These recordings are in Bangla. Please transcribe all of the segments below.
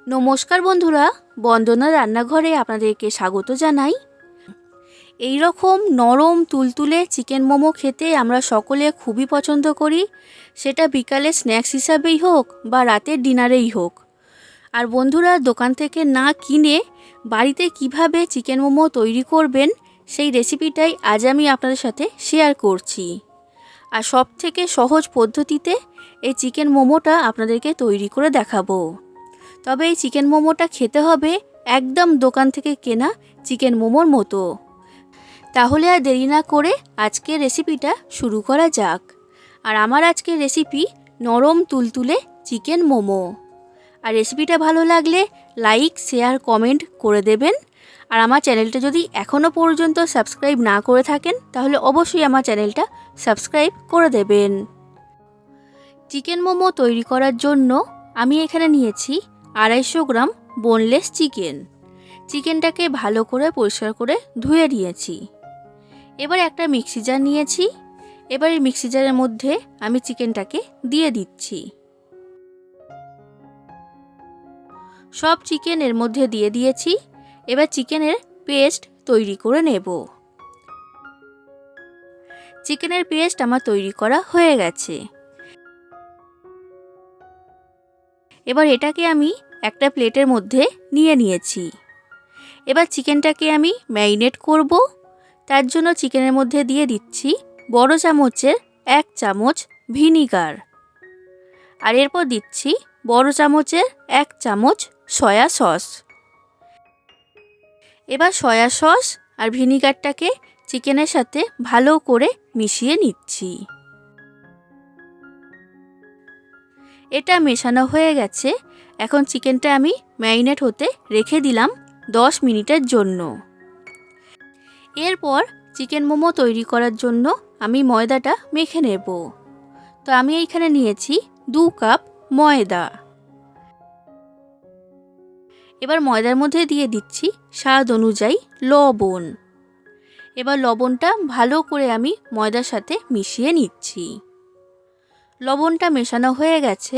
নমস্কার বন্ধুরা, বন্দনা রান্নাঘরে আপনাদেরকে স্বাগত জানাই। এই রকম নরম তুলতুলে চিকেন মোমো খেতে আমরা সকলে খুবই পছন্দ করি, সেটা বিকালে স্ন্যাক্স হিসাবেই হোক বা রাতের ডিনারেই হোক। আর বন্ধুরা, দোকান থেকে না কিনে বাড়িতে কিভাবে চিকেন মোমো তৈরি করবেন সেই রেসিপিটাই আজ আমি আপনাদের সাথে শেয়ার করছি। আর সবথেকে সহজ পদ্ধতিতে এই চিকেন মোমোটা আপনাদেরকে তৈরি করে দেখাবো। তবে এই চিকেন মোমোটা খেতে হবে একদম দোকান থেকে কেনা চিকেন মোমোর মতো। তাহলে আর দেরি না করে আজকের রেসিপিটা শুরু করা যাক। আর আমার আজকের রেসিপি নরম তুলতুলে চিকেন মোমো। আর রেসিপিটা ভালো লাগলে লাইক, শেয়ার, কমেন্ট করে দেবেন। আর আমার চ্যানেলটা যদি এখনও পর্যন্ত সাবস্ক্রাইব না করে থাকেন তাহলে অবশ্যই আমার চ্যানেলটা সাবস্ক্রাইব করে দেবেন। চিকেন মোমো তৈরি করার জন্য আমি এখানে নিয়েছি 250 গ্রাম বোনলেস চিকেন। চিকেনটাকে ভালো করে পরিষ্কার করে ধুয়ে নিয়েছি। এবার একটা মিক্সি জার নিয়েছি। এবার এই মিক্সি জারের মধ্যে আমি চিকেনটাকে দিয়ে দিচ্ছি। সব চিকেন এর মধ্যে দিয়ে দিয়েছি। এবার চিকেনের পেস্ট তৈরি করে নেব। চিকেনের পেস্ট আমার তৈরি করা হয়ে গেছে। এবার এটাকে আমি একটা প্লেটের মধ্যে নিয়ে নিয়েছি। এবার চিকেনটাকে আমি ম্যারিনেট করব। তার জন্য চিকেনের মধ্যে দিয়ে দিচ্ছি বড় চামচের 1 চামচ ভিনিগার। আর এরপর দিচ্ছি বড় চামচের 1 চামচ সয়া সস। এবার সয়া সস আর ভিনিগারটাকে চিকেনের সাথে ভালো করে মিশিয়ে নিচ্ছি। এটা মেশানো হয়ে গেছে। এখন চিকেনটা আমি ম্যারিনেট হতে রেখে দিলাম 10 মিনিটের জন্য। এরপর চিকেন মোমো তৈরি করার জন্য আমি ময়দাটা মেখে নেব। তো আমি এইখানে নিয়েছি 2 কাপ ময়দা। এবার ময়দার মধ্যে দিয়ে দিচ্ছি স্বাদ অনুযায়ী লবণ। এবার লবণটা ভালো করে আমি ময়দার সাথে মিশিয়ে নিচ্ছি। লবণটা মেশানো হয়ে গেছে।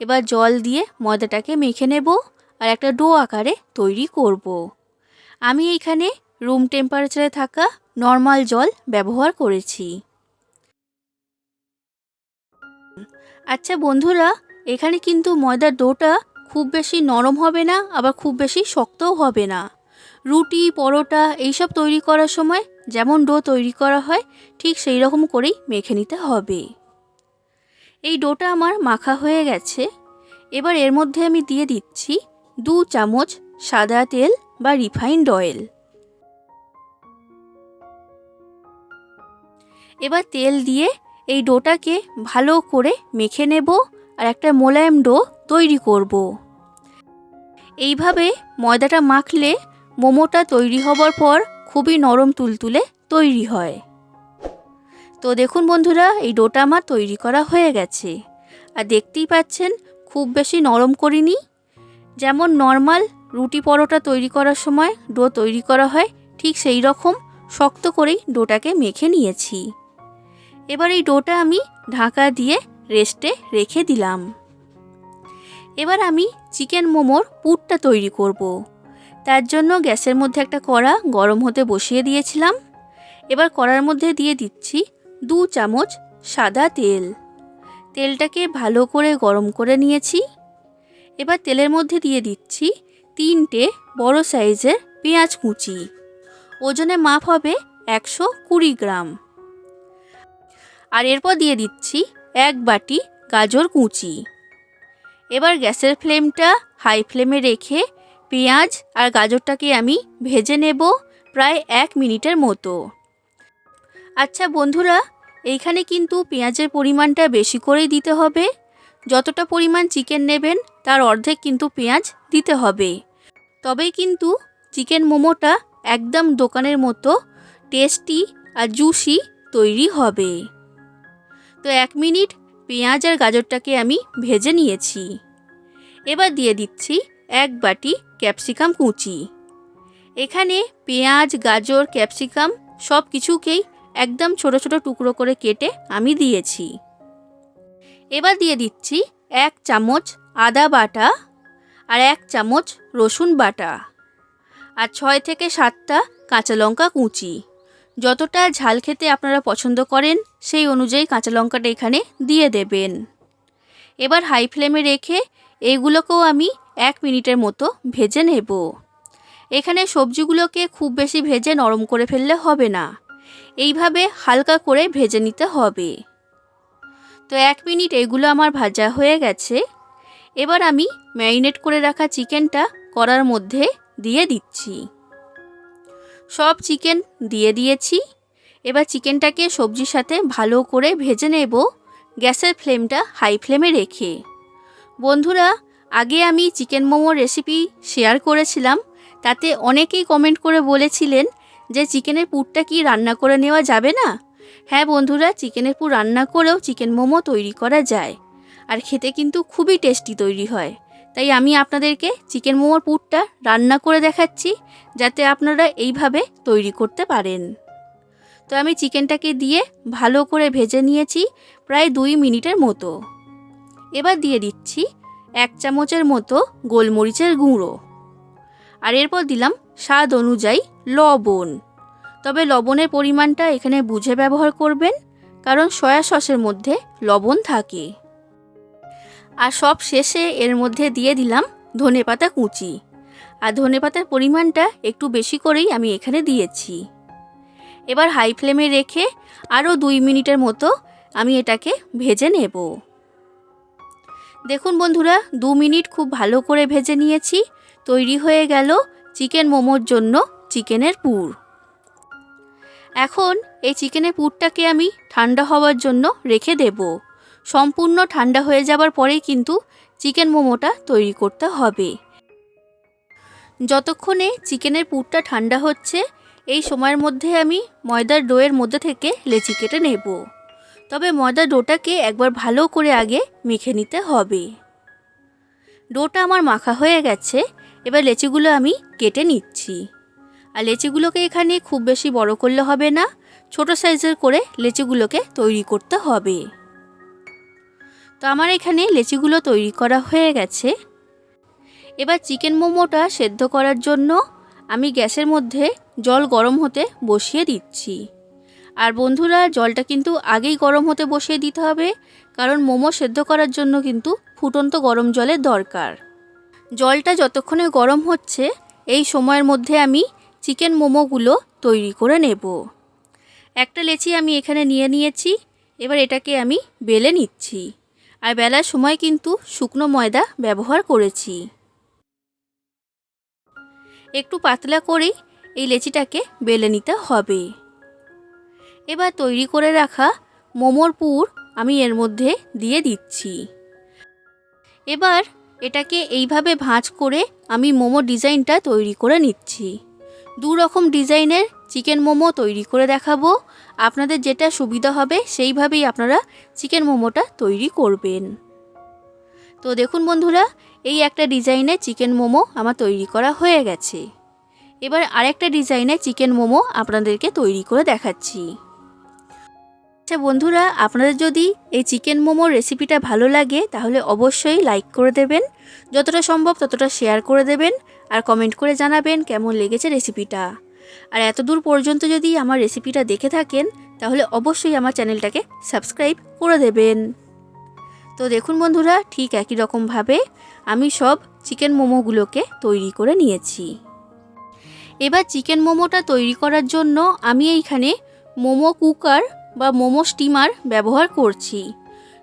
এবার জল দিয়ে ময়দাটাকে মেখে নেব আর একটা ডো আকারে তৈরি করব। আমি এইখানে রুম টেম্পারেচারে থাকা নর্মাল জল ব্যবহার করেছি। আচ্ছা বন্ধুরা, এখানে কিন্তু ময়দার ডোটা খুব বেশি নরম হবে না, আবার খুব বেশি শক্তও হবে না। রুটি, পরোটা এইসব তৈরি করার সময় যেমন ডো তৈরি করা হয় ঠিক সেই রকম করেই মেখে নিতে হবে। এই ডোটা আমার মাখা হয়ে গেছে। এবার এর মধ্যে আমি দিয়ে দিচ্ছি 2 চামচ সাদা তেল বা রিফাইন্ড অয়েল। এবার তেল দিয়ে এই ডোটাকে ভালো করে মেখে নেব আর একটা মোলায়েম ডো তৈরি করব। এইভাবে ময়দাটা মাখলে মোমোটা তৈরি হবার পর খুবই নরম তুলতুলে তৈরি হয়। তো দেখুন বন্ধুরা, এই ডোটা আমার তৈরি করা হয়ে গেছে। আর দেখতেই পাচ্ছেন খুব বেশি নরম করিনি। যেমন নর্মাল রুটি পরোটা তৈরি করার সময় ডো তৈরি করা হয় ঠিক সেই রকম শক্ত করেই ডোটাকে মেখে নিয়েছি। এবার এই ডোটা আমি ঢাকা দিয়ে রেস্টে রেখে দিলাম। এবার আমি চিকেন মোমোর পুরটা তৈরি করব। তার জন্য গ্যাসের মধ্যে একটা কড়া গরম হতে বসিয়ে দিয়েছিলাম। এবার কড়ার মধ্যে দিয়ে দিচ্ছি 2 চামচ সাদা তেল। তেলটাকে ভালো করে গরম করে নিয়েছি। এবার তেলের মধ্যে দিয়ে দিচ্ছি 3টে বড় সাইজের পেঁয়াজ কুচি। ওজনে মাপ হবে 120 গ্রাম। আর এরপর দিয়ে দিচ্ছি 1 বাটি গাজর কুচি। এবার গ্যাসের ফ্লেমটা হাই ফ্লেমে রেখে পেঁয়াজ আর গাজরটাকে আমি ভেজে নেব প্রায় 1 মিনিটের মতো। আচ্ছা বন্ধুরা, এইখানে কিন্তু পেঁয়াজের পরিমাণটা বেশি করেই দিতে হবে। যতটা পরিমাণ চিকেন নেবেন তার অর্ধেক কিন্তু পেঁয়াজ দিতে হবে। তবেই কিন্তু চিকেন মোমোটা একদম দোকানের মতো টেস্টি আর জুসি তৈরি হবে। তো 1 মিনিট পেঁয়াজ আর গাজরটাকে আমি ভেজে নিয়েছি। এবার দিয়ে দিচ্ছি 1 বাটি ক্যাপসিকাম কুচি। এখানে পেঁয়াজ, গাজর, ক্যাপসিকাম সব কিছুকেই একদম ছোট ছোট টুকরো করে কেটে আমি দিয়েছি। এবার দিয়ে দিচ্ছি 1 চামচ আদা বাটা আর 1 চামচ রসুন বাটা, আর 6 থেকে 7টা কাঁচা লঙ্কা কুচি। যতটা ঝাল খেতে আপনারা পছন্দ করেন সেই অনুযায়ী কাঁচা লঙ্কাটা এখানে দিয়ে দেবেন। এবার হাই ফ্লেমে রেখে এইগুলোকেও আমি 1 মিনিটের মতো ভেজে নেব। এখানে সবজিগুলোকে খুব বেশি ভেজে নরম করে ফেললে হবে না, এইভাবে হালকা করে ভেজে নিতে হবে। তো 1 মিনিট এগুলো আমার ভাজা হয়ে গেছে। এবার আমি ম্যারিনেট করে রাখা চিকেনটা কড়ার মধ্যে দিয়ে দিচ্ছি। সব চিকেন দিয়ে দিয়েছি। এবার চিকেনটাকে সবজির সাথে ভালো করে ভেজে নেব, গ্যাসের ফ্লেমটা হাই ফ্লেমে রেখে। বন্ধুরা, আগে আমি চিকেন মোমোর রেসিপি শেয়ার করেছিলাম, তাতে অনেকেই কমেন্ট করে বলেছিলেন যে চিকেনের পুরটা কি রান্না করে নেওয়া যাবে না? হ্যাঁ বন্ধুরা, চিকেনের পুর রান্না করেও চিকেন মোমো তৈরি করা যায়, আর খেতে কিন্তু খুবই টেস্টি তৈরি হয়। তাই আমি আপনাদেরকে চিকেন মোমোর পুরটা রান্না করে দেখাচ্ছি, যাতে আপনারা এইভাবে তৈরি করতে পারেন। তো আমি চিকেনটাকে দিয়ে ভালো করে ভেজে নিয়েছি প্রায় 2 মিনিটের মতো। এবার দিয়ে দিচ্ছি 1 চামচের মতো গোলমরিচের গুঁড়ো, আর এরপর দিলাম স্বাদ অনুযায়ী লবণ। তবে লবণের পরিমাণটা এখানে বুঝে ব্যবহার করবেন, কারণ সয়া সসের মধ্যে লবণ থাকে। আর সব শেষে এর মধ্যে দিয়ে দিলাম ধনেপাতা কুচি, আর ধনেপাতার পরিমাণটা একটু বেশি করেই আমি এখানে দিয়েছি। এবার হাই ফ্লেমে রেখে আরও 2 মিনিটের মতো আমি এটাকে ভেজে নেব। দেখুন বন্ধুরা, 2 মিনিট খুব ভালো করে ভেজে নিয়েছি। তৈরি হয়ে গেল চিকেন মোমোর জন্য চিকেনের পুর। এখন এই চিকেনের পুরটাকে আমি ঠান্ডা হওয়ার জন্য রেখে দেব। সম্পূর্ণ ঠান্ডা হয়ে যাবার পরেই কিন্তু চিকেন মোমোটা তৈরি করতে হবে। যতক্ষণে চিকেনের পুরটা ঠান্ডা হচ্ছে, এই সময়ের মধ্যে আমি ময়দার ডোয়ের মধ্যে থেকে লেচি কেটে নেব। তবে ময়দার ডোটাকে একবার ভালো করে আগে মেখে নিতে হবে। ডোটা আমার মাখা হয়ে গেছে। এবার লেচিগুলো আমি কেটে নিচ্ছি। আর লেচিগুলোকে এখানে খুব বেশি বড় করলে হবে না, ছোট সাইজের করে লেচিগুলোকে তৈরি করতে হবে। তো আমার এখানে লেচিগুলো তৈরি করা হয়ে গেছে। এবার চিকেন মোমোটা সেদ্ধ করার জন্য আমি গ্যাসের মধ্যে জল গরম হতে বসিয়ে দিচ্ছি। আর বন্ধুরা, জলটা কিন্তু আগেই গরম হতে বসিয়ে দিতে হবে, কারণ মোমো সেদ্ধ করার জন্য কিন্তু ফুটন্ত গরম জলের দরকার। জলটা যতক্ষণে গরম হচ্ছে, এই সময়ের মধ্যে আমি চিকেন মোমোগুলো তৈরি করে নেব। একটা লেচি আমি এখানে নিয়ে নিয়েছি। এবার এটাকে আমি বেলে নিচ্ছি। আর বেলার সময় কিন্তু শুকনো ময়দা ব্যবহার করেছি। একটু পাতলা করেই এই লেচিটাকে বেলে নিতে হবে। এবার তৈরি করে রাখা মোমোর পুর আমি এর মধ্যে দিয়ে দিচ্ছি। এবার এটাকে এইভাবে ভাঁজ করে আমি মোমো ডিজাইনটা তৈরি করে নিচ্ছি। 2 রকম ডিজাইনের চিকেন মোমো তৈরি করে দেখাবো। আপনাদের যেটা সুবিধা হবে সেইভাবেই আপনারা চিকেন মোমোটা তৈরি করবেন। তো দেখুন বন্ধুরা, এই একটা ডিজাইনে চিকেন মোমো আমার তৈরি করা হয়ে গেছে। এবার আরেকটা ডিজাইনে চিকেন মোমো আপনাদেরকে তৈরি করে দেখাচ্ছি। আচ্ছা বন্ধুরা, আপনাদের যদি এই চিকেন মোমোর রেসিপিটা ভালো লাগে তাহলে অবশ্যই লাইক করে দেবেন, যতটা সম্ভব ততটা শেয়ার করে দেবেন, আর কমেন্ট করে জানাবেন কেমন লেগেছে রেসিপিটা। আর এত দূর পর্যন্ত যদি আমার রেসিপিটা দেখে থাকেন তাহলে অবশ্যই আমার চ্যানেলটাকে সাবস্ক্রাইব করে দেবেন। তো দেখুন বন্ধুরা, ঠিক একই রকমভাবে আমি সব চিকেন মোমোগুলোকে তৈরি করে নিয়েছি। এবার চিকেন মোমোটা তৈরি করার জন্য আমি এইখানে মোমো কুকার বা মোমো স্টিমার ব্যবহার করছি।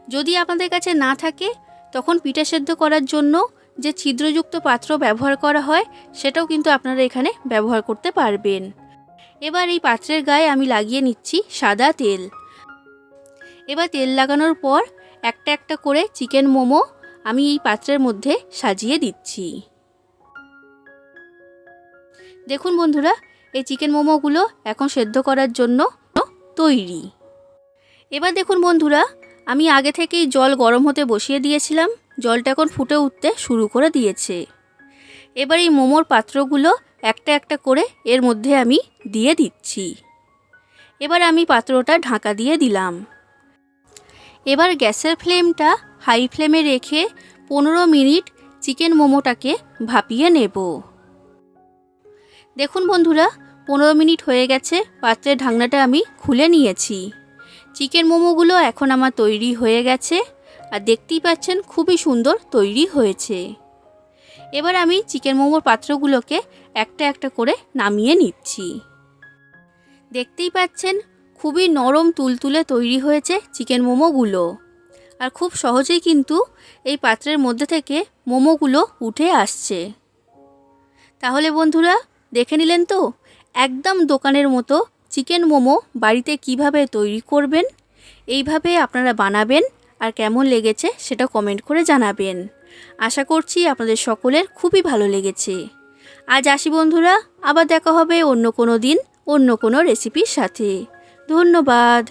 যদি আপনাদের কাছে না থাকে তখন পিঠা সেদ্ধ করার জন্য যে ছিদ্রযুক্ত পাত্র ব্যবহার করা হয় সেটাও কিন্তু আপনারা এখানে ব্যবহার করতে পারবেন। এবার এই পাত্রের গায়ে আমি লাগিয়ে নিচ্ছি সাদা তেল। এবার তেল লাগানোর পর একটা একটা করে চিকেন মোমো আমি এই পাত্রের মধ্যে সাজিয়ে দিচ্ছি। দেখুন বন্ধুরা, এই চিকেন মোমোগুলো এখন সেদ্ধ করার জন্য তৈরি। এবার দেখুন বন্ধুরা, আমি আগে থেকেই জল গরম হতে বসিয়ে দিয়েছিলাম। জলটা এখন ফুটে উঠতে শুরু করে দিয়েছে। এবার এই মোমোর পাত্রগুলো একটা একটা করে এর মধ্যে আমি দিয়ে দিচ্ছি। এবার আমি পাত্রটা ঢাকা দিয়ে দিলাম। এবার গ্যাসের ফ্লেমটা হাই ফ্লেমে রেখে 15 মিনিট চিকেন মোমোটাকে ভাপিয়ে নেব। দেখুন বন্ধুরা, 15 মিনিট হয়ে গেছে, পাত্রের ঢাকনাটা আমি খুলে নিয়েছি। চিকেন মোমোগুলো এখন আমার তৈরি হয়ে গেছে, আর দেখতেই পাচ্ছেন খুবই সুন্দর তৈরি হয়েছে। এবার আমি চিকেন মোমোর পাত্রগুলোকে একটা একটা করে নামিয়ে নিচ্ছি। দেখতেই পাচ্ছেন খুবই নরম তুলতুলে তৈরি হয়েছে চিকেন মোমোগুলো, আর খুব সহজেই কিন্তু এই পাত্রের মধ্যে থেকে মোমোগুলো উঠে আসছে। তাহলে বন্ধুরা দেখে নিলেন তো, একদম দোকানের মতো চিকেন মোমো বাড়িতে কিভাবে তৈরি করবেন। এইভাবে আপনারা বানাবেন, আর কেমন লেগেছে সেটা কমেন্ট করে জানাবেন। আশা করছি আপনাদের সকলের খুবই ভালো লেগেছে। আজ আসি বন্ধুরা, আবার দেখা হবে অন্য কোনো দিন অন্য কোনো রেসিপির সাথে। ধন্যবাদ।